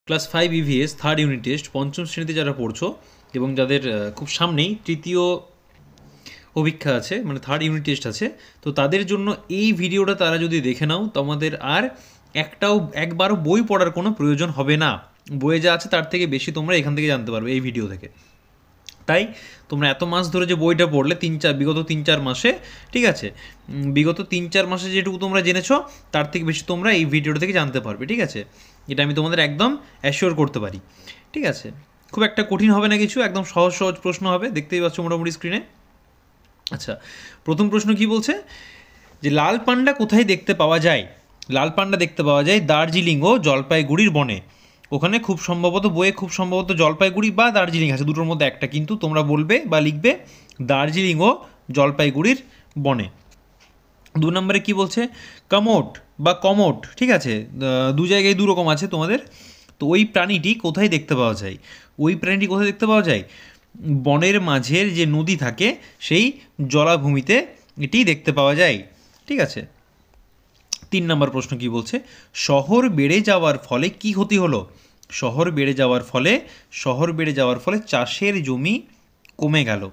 Class 5 EVS third unit test পঞ্চম শ্রেণীতে যারা পড়ছো এবং যাদের খুব সামনেই তৃতীয় অভিক্ষা আছে, মানে থার্ড ইউনিট টেস্ট আছে, তো তাদের জন্য এই ভিডিওটা তারা যদি দেখে নাও তোমাদের আর একবারও বই পড়ার কোনো প্রয়োজন হবে না। বইয়ে যা আছে তার থেকে বেশি তোমরা এখান থেকে জানতে পারবে এই ভিডিও থেকে। তাই তোমরা এত মাস ধরে যে বইটা পড়লে বিগত 3-4 মাসে, ঠিক আছে, বিগত 3-4 মাসে যেটুকু তোমরা জেনেছো তার থেকে বেশি তোমরা এই ভিডিওটা থেকে জানতে পারবে, ঠিক আছে। এটা আমি তোমাদের একদম অ্যাসিওর করতে পারি, ঠিক আছে। খুব একটা কঠিন হবে না কিছু, একদম সহজ সহজ প্রশ্ন হবে, দেখতেই পাচ্ছ মোটামুটি স্ক্রিনে। আচ্ছা, প্রথম প্রশ্ন কি বলছে যে লাল পান্ডা কোথায় দেখতে পাওয়া যায়? লাল পান্ডা দেখতে পাওয়া যায় দার্জিলিং ও জলপাইগুড়ির বনে। ওখানে খুব সম্ভবত জলপাইগুড়ি বা দার্জিলিং আছে, দুটোর মধ্যে একটা, কিন্তু তোমরা বলবে বা লিখবে দার্জিলিং ও জলপাইগুড়ির বনে। 2 নম্বরে কি বলছে? কমোট বা কমোট, ঠিক আছে, দু জায়গায় 2 রকম আছে তোমাদের। তো ওই প্রাণীটি কোথায় দেখতে পাওয়া যায়? বনের মাঝের যে নদী থাকে সেই জলাভূমিতে এটি দেখতে পাওয়া যায়, ঠিক আছে। 3 নম্বর প্রশ্ন কি বলছে? শহর বেড়ে যাওয়ার ফলে কি ক্ষতি হলো? শহর বেড়ে যাওয়ার ফলে চাষের জমি কমে গেল,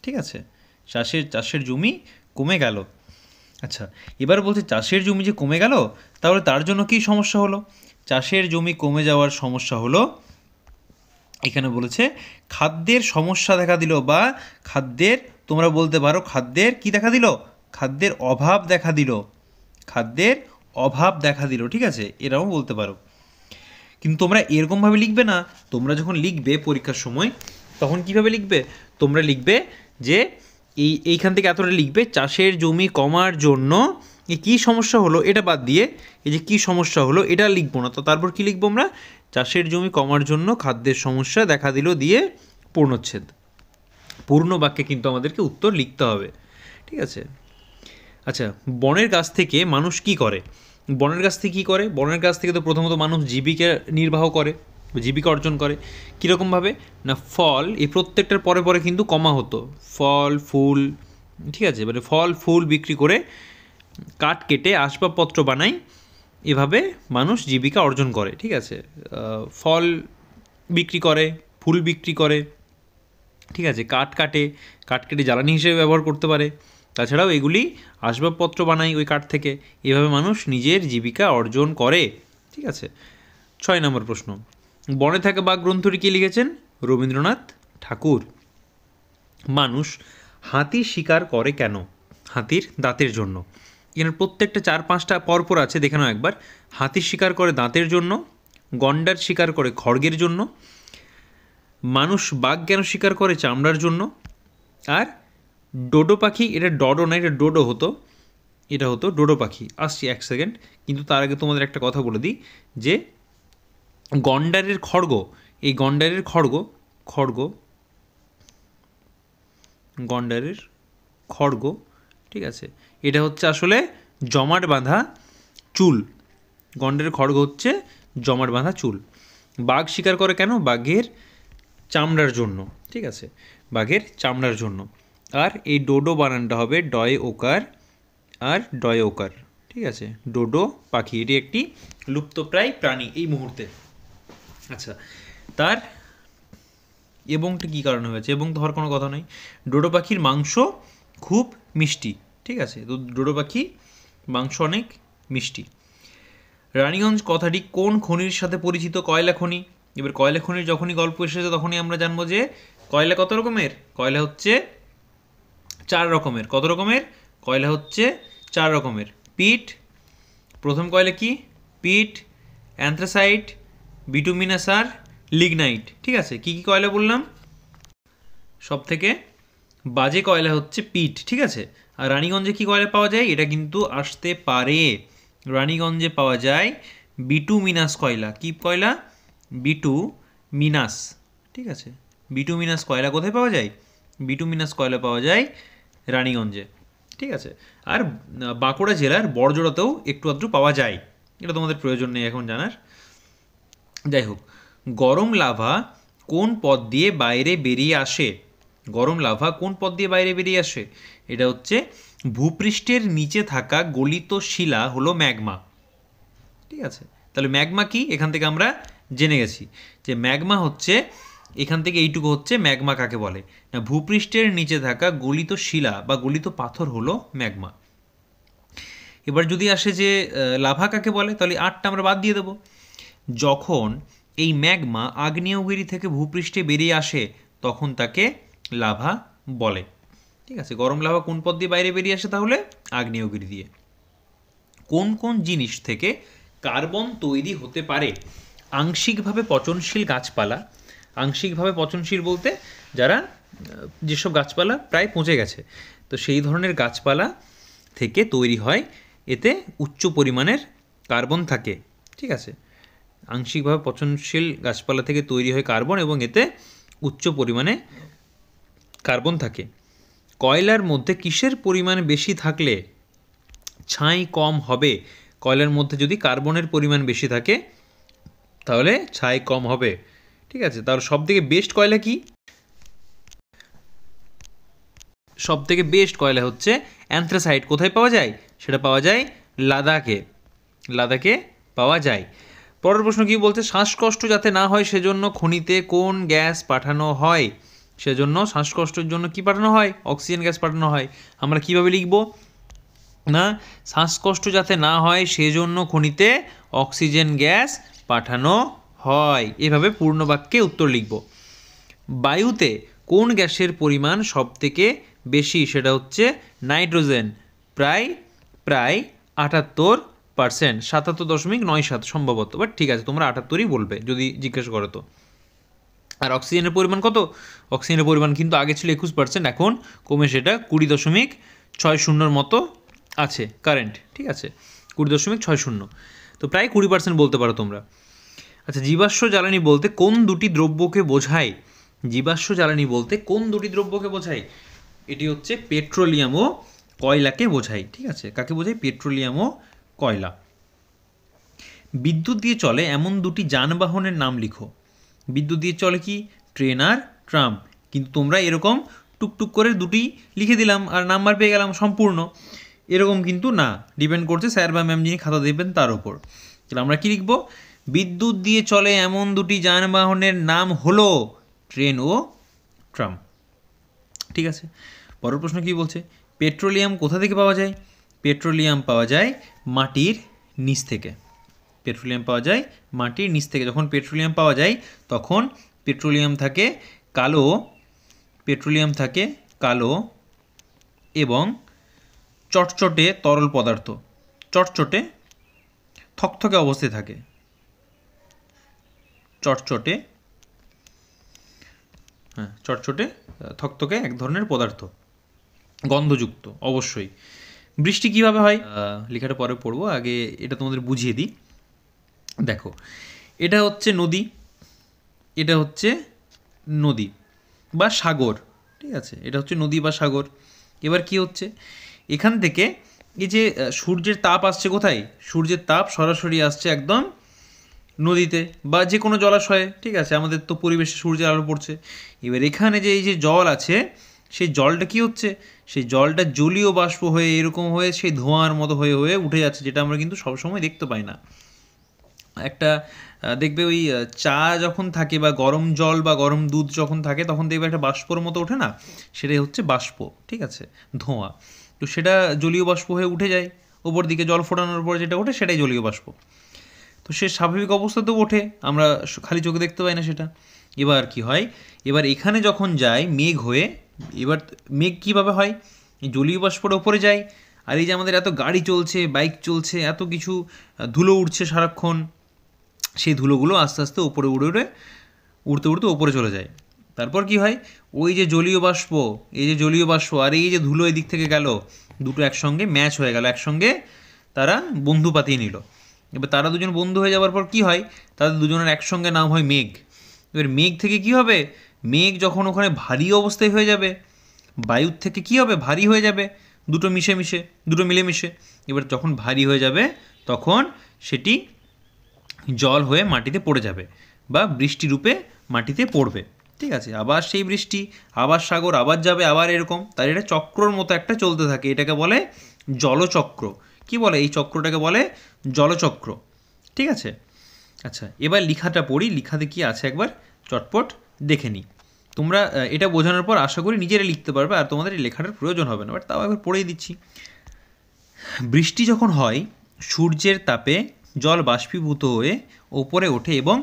ঠিক আছে। চাষের জমি কমে গেল। আচ্ছা, এবার বলছে চাষের জমি যে কমে গেল, তাহলে তার জন্য কি সমস্যা হলো? চাষের জমি কমে যাওয়ার সমস্যা হলো, এখানে বলেছে খাদ্যের সমস্যা দেখা দিল, বা খাদ্যের, তোমরা বলতে পারো খাদ্যের কি দেখা দিল? খাদ্যের অভাব দেখা দিল, ঠিক আছে, এরকম বলতে পারো। কিন্তু তোমরা এরকমভাবে লিখবে না। তোমরা যখন লিখবে পরীক্ষার সময়, তখন কিভাবে লিখবে? তোমরা লিখবে যে এইখান থেকে এতটা লিখবে, চাষের জমি কমার জন্য কী সমস্যা হলো, এটা বাদ দিয়ে এই যে কী সমস্যা হলো এটা লিখবো না। তো তারপর কি লিখবো আমরা? চাষের জমি কমার জন্য খাদ্যের সমস্যা দেখা দিল দিয়ে পূর্ণচ্ছেদ। পূর্ণ বাক্যে কিন্তু আমাদেরকে উত্তর লিখতে হবে, ঠিক আছে। আচ্ছা, বনের গাছ থেকে মানুষ কি করে? বনের গাছ থেকে তো প্রথমত মানুষ জীবিকা অর্জন করে। কীরকমভাবে না, ফল, এই প্রত্যেকটার পরে পরে কিন্তু কমা হতো, ফল ফুল, ঠিক আছে, মানে ফল ফুল বিক্রি করে কাঠ কেটে আসবাবপত্র বানায়, এভাবে মানুষ জীবিকা অর্জন করে, ঠিক আছে। ফল বিক্রি করে, ফুল বিক্রি করে, ঠিক আছে, কাঠ কেটে জ্বালানি হিসেবে ব্যবহার করতে পারে। তাছাড়াও এগুলি আসবাবপত্র বানায় ওই কাঠ থেকে। এভাবে মানুষ নিজের জীবিকা অর্জন করে, ঠিক আছে। 6 নম্বর প্রশ্ন, বনে থাকা বাঘ গ্রন্থটি কে লিখেছেন? রবীন্দ্রনাথ ঠাকুর। মানুষ হাতি শিকার করে কেন? হাতির দাঁতের জন্য। এখানে প্রত্যেকটা 4-5টা পরপর আছে, দেখে নাও একবার। হাতি শিকার করে দাঁতের জন্য, গন্ডার শিকার করে খড়গের জন্য, মানুষ বাঘ কেন শিকার করে? চামড়ার জন্য। আর ডোডো পাখি, এটা ডডো না, এটা ডোডো হতো, এটা হতো ডোডো পাখি। আসছি 1 সেকেন্ড, কিন্তু তার আগে তোমাদের একটা কথা বলে দিই যে গন্ডারের খড়গ, এই গন্ডারের খড়গ, ঠিক আছে, এটা হচ্ছে আসলে জমাট বাঁধা চুল। গন্ডারের খড়গ হচ্ছে জমাট বাঁধা চুল। বাঘ শিকার করে কেন? বাঘের চামড়ার জন্য, ঠিক আছে, বাঘের চামড়ার জন্য। আর এই ডোডো বানানটা হবে ডয় ওকার আর ডয় ওকার, ঠিক আছে। ডোডো পাখি এটি একটি লুপ্তপ্রায় প্রাণী এই মুহূর্তে। আচ্ছা, তার এবংটা কী কারণে হয়েছে? এবং তো হওয়ার কোনো কথা নেই। ডোডো পাখির মাংস খুব মিষ্টি, ঠিক আছে, তো ডোডো পাখি মাংস অনেক মিষ্টি। রানীগঞ্জ কথাটি কোন খনির সাথে পরিচিত? কয়লা খনি। এবার কয়লা খনির যখনই গল্প এসেছে তখনই আমরা জানবো যে কয়লা কত রকমের? কয়লা হচ্ছে 4 রকমের। কত রকমের? কয়লা হচ্ছে 4 রকমের। পিট, প্রথম কয়লা কি? পিট, অ্যান্থ্রাসাইট, বিটুমিনাস আর লিগনাইট, ঠিক আছে। কি কি কয়লা বললাম? সব থেকে বাজে কয়লা হচ্ছে পিট, ঠিক আছে। আর রানীগঞ্জে কি কয়লা পাওয়া যায়? এটা কিন্তু আসতে পারে। রানীগঞ্জে পাওয়া যায় বিটুমিনাস কয়লা। কি কয়লা? বিটুমিনাস, ঠিক আছে। বিটুমিনাস কয়লা কোথায় পাওয়া যায়? বিটুমিনাস কয়লা পাওয়া যায় রানীগঞ্জে, ঠিক আছে। আর বাঁকুড়া জেলার বড়জোড়াতেও একটু আধটু পাওয়া যায়, এটা তোমাদের প্রয়োজন নেই এখন জানার। যাই হোক, গরম লাভা কোন পথ দিয়ে বাইরে বেরিয়ে আসে? গরম লাভা কোন পথ দিয়ে বাইরে বেরিয়ে আসে? এটা হচ্ছে ভূপৃষ্ঠের নিচে থাকা গলিত শিলা হলো ম্যাগমা, ঠিক আছে। তাহলে ম্যাগমা কি? এখান থেকে আমরা জেনে গেছি যে ম্যাগমা হচ্ছে, এখান থেকে এইটুকু হচ্ছে ম্যাগমা কাকে বলে না, ভূপৃষ্ঠের নিচে থাকা গলিত শিলা বা গলিত পাথর হলো ম্যাগমা। এবার যদি আসে যে লাভা কাকে বলে, তাহলে 8টা আমরা বাদ দিয়ে দেবো। যখন এই ম্যাগমা আগ্নেয়গিরি থেকে ভূপৃষ্ঠে বেরিয়ে আসে তখন তাকে লাভা বলে। ঠিক আছে, গরম লাভা কোন পথ দিয়ে বাইরে বেরিয়ে আসে তাহলে? আগ্নেয়গিরি দিয়ে। কোন কোন জিনিস থেকে কার্বন তৈরি হতে পারে? আংশিকভাবে পচনশীল গাছপালা, আংশিকভাবে পচনশীল বলতে যারা যেসব গাছপালা প্রায় পচে গেছে, তো সেই ধরনের গাছপালা থেকে তৈরি হয়, এতে উচ্চ পরিমাণের কার্বন থাকে। ঠিক আছে, আংশিকভাবে পচনশীল গাছপালা থেকে তৈরি হয় কার্বন এবং এতে উচ্চ পরিমাণে কার্বন থাকে। কয়লার মধ্যে কিসের পরিমাণ বেশি থাকলে ছাই কম হবে? কয়লার মধ্যে যদি কার্বনের পরিমাণ বেশি থাকে তাহলে ছাই কম হবে। ঠিক আছে, তার সবথেকে বেস্ট কয়লা কি? সবথেকে বেস্ট কয়লা হচ্ছে অ্যান্থ্রাসাইট। কোথায় পাওয়া যায়? সেটা পাওয়া যায় লাদাখে, লাদাখে পাওয়া যায়। পরের প্রশ্ন কি বলছে? শ্বাসকষ্ট যাতে না হয় সেজন্য খনিতে কোন গ্যাস পাঠানো হয়? সেজন্য শ্বাসকষ্টের জন্য কি পাঠানো হয়? অক্সিজেন গ্যাস পাঠানো হয়। আমরা কিভাবে লিখব না, শ্বাসকষ্ট যাতে না হয় সেজন্য খনিতে অক্সিজেন গ্যাস পাঠানো হয়, এভাবে পূর্ণ বাক্যে উত্তর লিখব। বায়ুতে কোন গ্যাসের পরিমাণ সবথেকে বেশি? সেটা হচ্ছে নাইট্রোজেন, প্রায় 78%, 77.97 সম্ভবত, বাট ঠিক আছে তোমরা 78ই বলবে যদি জিজ্ঞেস করো তো। আর অক্সিজেনের পরিমাণ কত? অক্সিজেনের পরিমাণ কিন্তু আগে ছিল 21%, এখন কমে সেটা 20.60 মতো আছে কারেন্ট। ঠিক আছে, 20.60, তো প্রায় 20% বলতে পারো তোমরা। আচ্ছা, জীবাশ্ম জ্বালানি বলতে কোন দুটি দ্রব্যকে বোঝায়? জীবাশ্ম জ্বালানি বলতে কোন দুটি দ্রব্যকে বোঝায়? এটি হচ্ছে পেট্রোলিয়াম ও কয়লাকে বোঝায়। ঠিক আছে, কাকে বোঝায়? পেট্রোলিয়াম ও কয়লা। বিদ্যুৎ দিয়ে চলে এমন দুটি যানবাহনের নাম লিখো। বিদ্যুৎ দিয়ে চলে কি? ট্রেন আর ট্রাম। কিন্তু তোমরা এরকম টুকটুক করে দুটি লিখে দিলাম আর নাম্বার পেয়ে গেলাম সম্পূর্ণ, এরকম কিন্তু না, ডিপেন্ড করছে স্যার বা ম্যাম যিনি খাতা দেবেন তার উপর। তাহলে আমরা কি লিখব? বিদ্যুৎ দিয়ে চলে এমন দুটি যানবাহনের নাম হলো ট্রেন ও ট্রাম। ঠিক আছে, পরের প্রশ্ন কি বলছে? পেট্রোলিয়াম কোথা থেকে পাওয়া যায়? পেট্রোলিয়াম পাওয়া যায় মাটির নিচ থেকে। পেট্রোলিয়াম পাওয়া যায় মাটির নিচ থেকে। যখন পেট্রোলিয়াম পাওয়া যায় তখন পেট্রোলিয়াম থাকে কালো, পেট্রোলিয়াম থাকে কালো এবং চটচটে তরল পদার্থ, চটচটে থকথকে অবস্থায় থাকে, চটচটে, হ্যাঁ চটচটে থকথকে এক ধরনের পদার্থ, গন্ধযুক্ত অবশ্যই। বৃষ্টি কিভাবে হয়? লেখাটা পরে পড়বো, আগে এটা তোমাদের বুঝিয়ে দিই। দেখো, এটা হচ্ছে নদী, এটা হচ্ছে নদী বা সাগর। ঠিক আছে, এটা হচ্ছে নদী বা সাগর। এবার কি হচ্ছে, এখান থেকে এই যে সূর্যের তাপ আসছে কোথায়? সূর্যের তাপ সরাসরি আসছে একদম নদীতে বা যে কোনো জলাশয়ে। ঠিক আছে, আমাদের তো পরিবেশে সূর্যের আলো পড়ছে। এবার এখানে যে এই যে জল আছে, সেই জলটা কি হচ্ছে? সেই জলটা জলীয় বাষ্প হয়ে এরকম হয়ে সেই ধোঁয়ার মতো হয়ে হয়ে উঠে যাচ্ছে, যেটা আমরা কিন্তু সবসময় দেখতে পাই না। একটা দেখবে ওই চা যখন থাকে বা গরম জল বা গরম দুধ যখন থাকে তখন দেখবে একটা বাষ্পর মতো ওঠে না, সেটাই হচ্ছে বাষ্প। ঠিক আছে, ধোঁয়া, তো সেটা জলীয় বাষ্প হয়ে উঠে যায় ওপর দিকে, জল ফোটানোর পর যেটা ওঠে সেটাই জলীয় বাষ্প। তো সে স্বাভাবিক অবস্থাতেও ওঠে, আমরা খালি চোখে দেখতে পাই না সেটা। এবার কি হয়, এবার এখানে যখন যায় মেঘ হয়ে, এবার মেঘ কীভাবে হয়? এই জলীয় বাষ্পটা ওপরে যায়, আর এই যে আমাদের এত গাড়ি চলছে, বাইক চলছে, এত কিছু ধুলো উঠছে সারাক্ষণ, সেই ধুলোগুলো আস্তে আস্তে উপরে উড়ে উড়তে উড়তে উপরে চলে যায়। তারপর কি হয়, ওই যে জলীয় বাষ্প, এই যে জলীয় বাষ্প আর এই যে ধুলো এই দিক থেকে গেল, দুটো একসঙ্গে ম্যাচ হয়ে গেল, একসঙ্গে তারা বন্ধু পাতিয়ে নিল। এবার তারা দুজন বন্ধু হয়ে যাওয়ার পর কি হয়, তাদের দুজনের একসঙ্গে নাম হয় মেঘ। এবার মেঘ থেকে কি হবে? মেঘ যখন ওখানে ভারী অবস্থায় হয়ে যাবে, বায়ুর থেকে কি হবে? ভারী হয়ে যাবে, দুটো মিলেমিশে। এবার যখন ভারী হয়ে যাবে তখন সেটি জল হয়ে মাটিতে পড়ে যাবে বা বৃষ্টি রূপে মাটিতে পড়বে। ঠিক আছে, আবার সেই বৃষ্টি, আবার সাগর, আবার যাবে, আবার এরকম, তার এটা চক্রর মতো একটা চলতে থাকে, এটাকে বলে জলচক্র। কি বলে? এই চক্রটাকে বলে জলচক্র। ঠিক আছে, আচ্ছা, এবার লেখাটা পড়ি, লেখাতে কি আছে একবার চটপট দেখে নিই। তোমরা এটা বোঝানোর পর আশা করি নিজেরা লিখতে পারবে, আর তোমাদের এই লেখাটার প্রয়োজন হবে না, বাট তাও একবার পড়েই দিচ্ছি। বৃষ্টি যখন হয়, সূর্যের তাপে জল বাষ্পীভূত হয়ে ওপরে ওঠে এবং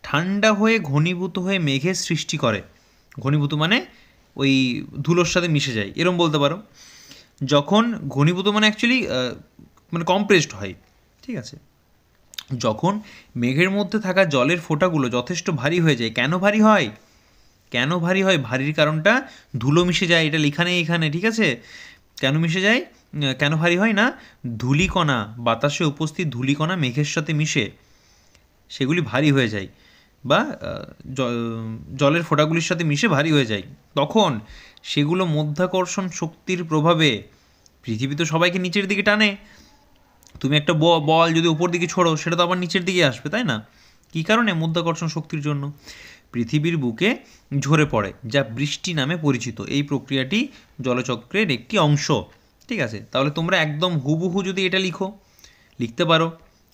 ঠান্ডা হয়ে ঘনীভূত হয়ে মেঘের সৃষ্টি করে। ঘনীভূত মানে ওই ধুলোর সাথে মিশে যায়, এরম বলতে পারো। যখন ঘনীভূত মানে অ্যাকচুয়ালি মানে কম্প্রেসড হয়, ঠিক আছে। যখন মেঘের মধ্যে থাকা জলের ফোঁটাগুলো যথেষ্ট ভারী হয়ে যায়, কেন ভারী হয়? কেন ভারী হয়? ভারীর কারণটা ধুলো মিশে যায়, এটা লেখা নেই এখানে, ঠিক আছে। কেন মিশে যায়, কেন ভারী হয় না? ধূলিকণা, বাতাসে উপস্থিত ধূলিকণা মেঘের সাথে মিশে সেগুলি ভারী হয়ে যায়, বা জলের ফোঁটাগুলির সাথে মিশে ভারী হয়ে যায়। তখন সেগুলো মধ্যাকর্ষণ শক্তির প্রভাবে, পৃথিবী তো সবাইকে নিচের দিকে টানে, তুমি একটা বল যদি উপর দিকে ছোড়ো সেটা তো আবার নিচের দিকে আসবে, তাই না? কী কারণে? মধ্যাকর্ষণ শক্তির জন্য পৃথিবীর বুকে ঝরে পড়ে, যা বৃষ্টি নামে পরিচিত। এই প্রক্রিয়াটি জলচক্রের একটি অংশ, ঠিক আছে। তাহলে তোমরা একদম হুবহু যদি এটা লিখতে পারো,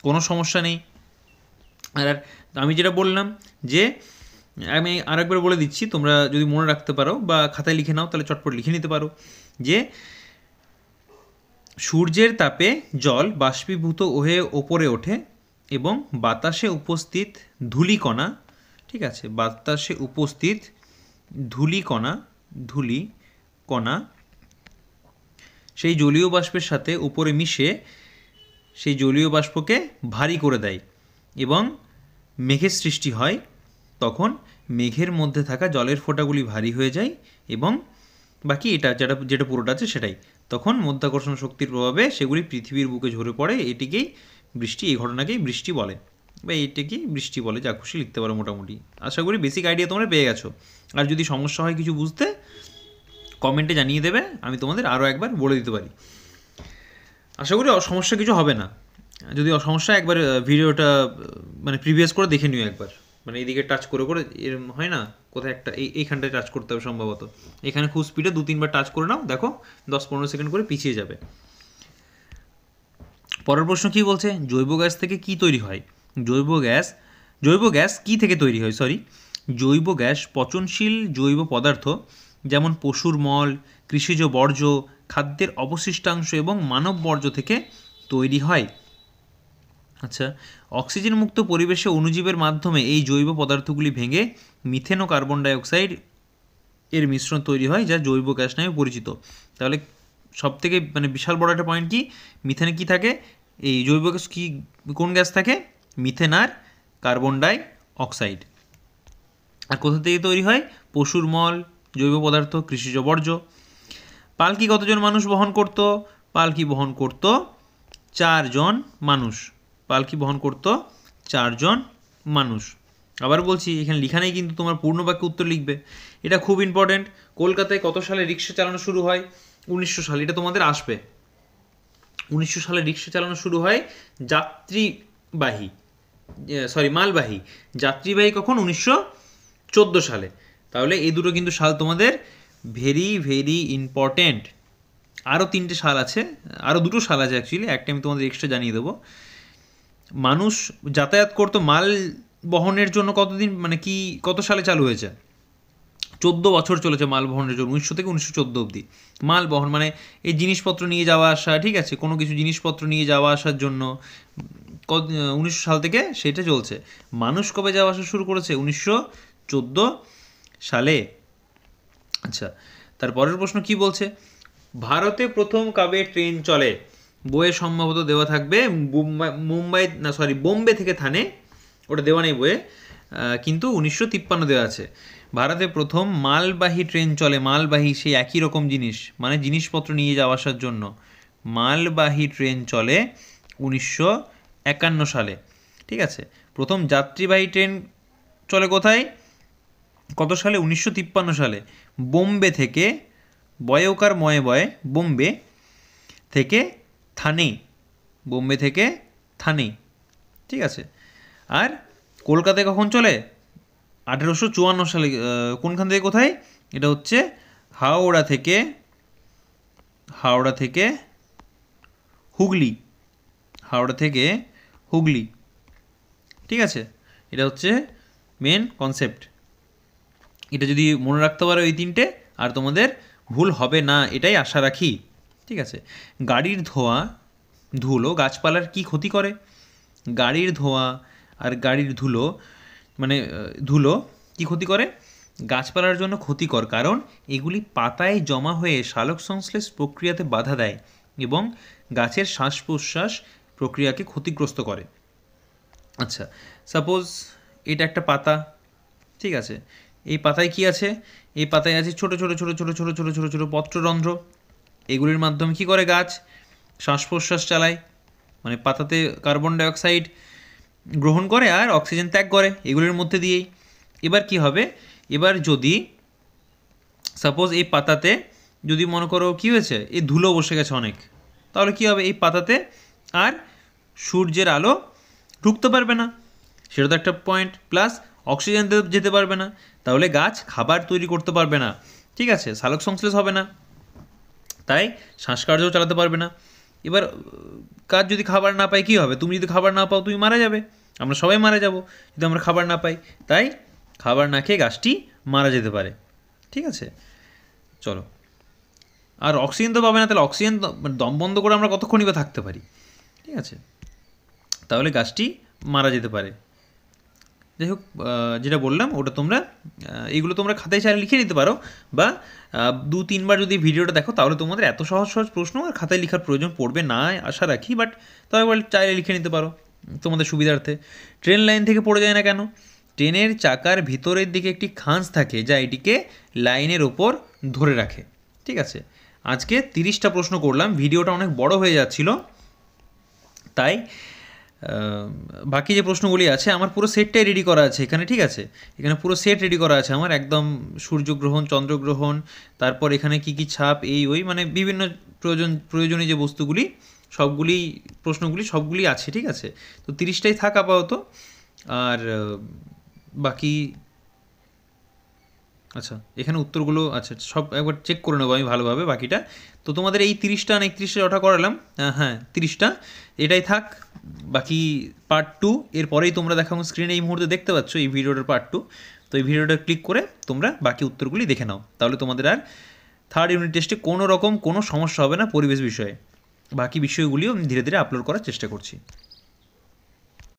কোনো সমস্যা নেই। আর আমি যেটা বললাম যে, আমি আরেকবার বলে দিচ্ছি, তোমরা যদি মনে রাখতে পারো বা খাতায় লিখে নাও তাহলে চটপট লিখে নিতে পারো যে সূর্যের তাপে জল বাষ্পীভূত হয়ে ওপরে ওঠে এবং বাতাসে উপস্থিত ধূলিকণা, ঠিক আছে, বাতাসে উপস্থিত ধূলিকণা সেই জলীয় বাষ্পের সাথে উপরে মিশে সেই জলীয় বাষ্পকে ভারী করে দেয় এবং মেঘের সৃষ্টি হয়। তখন মেঘের মধ্যে থাকা জলের ফোঁটাগুলি ভারী হয়ে যায় এবং বাকি এটা যেটা পুরোটা আছে সেটাই। তখন মধ্যাকর্ষণ শক্তির প্রভাবে সেগুলি পৃথিবীর বুকে ঝরে পড়ে। এটিকেই বৃষ্টি, এই ঘটনাকেই বৃষ্টি বলে, বা এটাকেই বৃষ্টি বলে, যা খুশি লিখতে পারো মোটামুটি। আশা করি বেসিক আইডিয়া তোমরা পেয়ে গেছো। আর যদি সমস্যা হয় কিছু বুঝতে, কমেন্টে জানিয়ে দেবে, আমি তোমাদের আরও একবার বলে দিতে পারি। আশা করি সমস্যা কিছু হবে না। যদি সমস্যা, একবার ভিডিওটা মানে প্রিভিয়াস করে দেখে নিও একবার, মানে এইদিকে টাচ করে এরম হয় না, কোথায় একটা এইখানটায় টাচ করতে হবে সম্ভবত, এখানে খুব স্পিডে 2-3 বার টাচ করে নাও, দেখো 10-15 সেকেন্ড করে পিছিয়ে যাবে। পরের প্রশ্ন কি বলছে? জৈব গ্যাস থেকে কি তৈরি হয়? জৈব গ্যাস কি থেকে তৈরি হয়? জৈব গ্যাস পচনশীল জৈব পদার্থ, যেমন পশুর মল, কৃষিজ বর্জ্য, খাদ্যের অবশিষ্টাংশ এবং মানব বর্জ্য থেকে তৈরি হয়। আচ্ছা, অক্সিজেন মুক্ত পরিবেশে অণুজীবের মাধ্যমে এই জৈব পদার্থগুলি ভেঙে মিথেন ও কার্বন ডাইঅক্সাইড এর মিশ্রণ তৈরি হয়, যা জৈব গ্যাস নামে পরিচিত। তাহলে সবথেকে মানে বিশাল বড় একটা পয়েন্ট কি, মিথেনে কি থাকে? এই জৈব গ্যাস কি, কোন গ্যাস থাকে? মিথেন আর কার্বন ডাই অক্সাইড। আর কোথা থেকে তৈরি হয়? পশুর মল, জৈব পদার্থ, কৃষিজ বর্জ্য। পালকি কতজন মানুষ বহন করত? পালকি বহন করত 4 জন মানুষ। পালকি বহন করত 4 জন মানুষ। আবার বলছি, এখানে লেখা নেই কিন্তু, তোমার পূর্ণ বাক্যে উত্তর লিখবে, এটা খুব ইম্পর্টেন্ট। কলকাতায় কত সালে রিক্সা চালানো শুরু হয়? 1900 সালে, এটা তোমাদের আসবে। 1900 সালে রিক্সা চালানো শুরু হয় মালবাহী। যাত্রীবাহী কখন? 1914 সালে। তাহলে এই দুটো কিন্তু সাল তোমাদের ভেরি ভেরি ইম্পর্টেন্ট। আরও 3টে সাল আছে, আরও 2টো সাল আছে অ্যাকচুয়ালি, একটা আমি তোমাদের এক্সট্রা জানিয়ে দেবো। মানুষ যাতায়াত করতো মাল বহনের জন্য কতদিন, মানে কি কত সালে চালু হয়েছে? 14 বছর চলেছে মাল বহনের জন্য, 1900 থেকে 1914 অবধি। মাল বহন মানে এই জিনিসপত্র নিয়ে যাওয়া আসা, ঠিক আছে, কোনো কিছু জিনিসপত্র নিয়ে যাওয়া আসার জন্য 1900 সাল থেকে সেটা চলছে। মানুষ কবে যাওয়া আসা শুরু করেছে? 1914 সালে। আচ্ছা, তারপরের প্রশ্ন কি বলছে? ভারতে প্রথম কবে ট্রেন চলে? বইয়ে সম্ভবত দেওয়া থাকবে বোম্বে থেকে থানে, ওটা দেওয়া নেই বইয়ে, কিন্তু 1953 দেওয়া আছে। ভারতে প্রথম মালবাহী ট্রেন চলে, মালবাহী সেই একই রকম জিনিস, মানে জিনিসপত্র নিয়ে যাওয়া আসার জন্য মালবাহী ট্রেন চলে 1951 সালে, ঠিক আছে। প্রথম যাত্রীবাহী ট্রেন চলে কোথায়, কত সালে? 1953 সালে। বোম্বে থেকে, বয়কার ময়ে বয়, বোম্বে থেকে থানে, বোম্বে থেকে থানে, ঠিক আছে। আর কলকাতায় কখন চলে? 1854 সালে। কোনখান থেকে কোথায়? এটা হচ্ছে হাওড়া থেকে হুগলি, হাওড়া থেকে হুগলি, ঠিক আছে। এটা হচ্ছে মেন কনসেপ্ট। এটা যদি মনে রাখতে পারো এই তিনটে, আর তোমাদের ভুল হবে না এটাই আশা রাখি। ঠিক আছে। গাড়ির ধুলো গাছপালার কি ক্ষতি করে? গাড়ির ধোঁয়া আর গাড়ির ধুলো মানে ধুলো কি ক্ষতি করে? গাছপালার জন্য ক্ষতিকর, কারণ এগুলি পাতায় জমা হয়ে সালোক সংশ্লেষ প্রক্রিয়াতে বাধা দেয় এবং গাছের শ্বাস প্রশ্বাস প্রক্রিয়াকে ক্ষতিগ্রস্ত করে। আচ্ছা, সাপোজ এটা একটা পাতা, ঠিক আছে। এই পাতায় কি আছে? এই পাতায় আছে ছোট ছোট ছোট ছোট ছোট ছোট ছোট ছোট পত্ররন্ধ্র। এগুলির মাধ্যমে কি করে গাছ? শ্বাস প্রশ্বাস চালায়, মানে পাতাতে কার্বন ডাইঅক্সাইড গ্রহণ করে আর অক্সিজেন ত্যাগ করে এগুলির মধ্যে দিয়েই। এবার কি হবে? এবার যদি সাপোজ এই পাতাতে যদি মনে করো কি হয়েছে, এই ধুলো বসে গেছে অনেক, তাহলে কি হবে? এই পাতাতে আর সূর্যের আলো ঢুকতে পারবে না, সেটা তো একটা পয়েন্ট। প্লাস অক্সিজেন যেতে পারবে না, তাহলে গাছ খাবার তৈরি করতে পারবে না, ঠিক আছে, সালোক সংশ্লেষ হবে না, তাই শ্বাসকার্যও চালাতে পারবে না। এবার গাছ যদি খাবার না পায় কী হবে? তুমি যদি খাবার না পাও তুমি মারা যাবে, আমরা সবাই মারা যাব যদি আমরা খাবার না পাই। তাই খাবার না খেয়ে গাছটি মারা যেতে পারে, ঠিক আছে। চলো, আর অক্সিজেন তো পাবে না, তাহলে অক্সিজেন দম বন্ধ করে আমরা কতক্ষণই বা থাকতে পারি, ঠিক আছে, তাহলে গাছটি মারা যেতে পারে। যাই হোক, যেটা বললাম ওটা তোমরা এইগুলো তোমরা খাতায় চাইলে লিখে নিতে পারো, বা 2-3 বার যদি ভিডিওটা দেখো তাহলে তোমাদের এত সহজ সহজ প্রশ্ন আর খাতায় লেখার প্রয়োজন পড়বে না আশা রাখি, বাট তবে চাইলে লিখে নিতে পারো তোমাদের সুবিধার্থে। ট্রেন লাইন থেকে পড়ে যায় না কেন? ট্রেনের চাকার ভিতরের দিকে একটি খাঁজ থাকে যা এটিকে লাইনের ওপর ধরে রাখে, ঠিক আছে। আজকে 30টা প্রশ্ন করলাম, ভিডিওটা অনেক বড় হয়ে যাচ্ছিল, তাই বাকি যে প্রশ্নগুলি আছে আমার পুরো সেটটাই রেডি করা আছে এখানে, ঠিক আছে। এখানে পুরো সেট রেডি করা আছে আমার, একদম সূর্যগ্রহণ, চন্দ্রগ্রহণ, তারপর এখানে কি কি ছাপ, এই ওই মানে বিভিন্ন প্রয়োজনীয় যে বস্তুগুলি সবগুলি প্রশ্নগুলি সবগুলি আছে, ঠিক আছে। তো 30টাই থাক আপাতত, আর বাকি আচ্ছা এখানে উত্তরগুলো আচ্ছা সব একবার চেক করে নেবো আমি ভালোভাবে বাকিটা। তো তোমাদের এই 30টা না 31টা ওটা করালাম, হ্যাঁ 30টা, এটাই থাক। বাকি পার্ট 2 এরপরেই তোমরা দেখো স্ক্রিনে এই মুহূর্তে দেখতে পাচ্ছ এই ভিডিওটার পার্ট 2। তো এই ভিডিওটা ক্লিক করে তোমরা বাকি উত্তরগুলি দেখে নাও, তাহলে তোমাদের আর 3rd ইউনিট টেস্টে কোনো রকম কোনো সমস্যা হবে না পরিবেশ বিষয়ে। বাকি বিষয়গুলিও আমি ধীরে ধীরে আপলোড করার চেষ্টা করছি।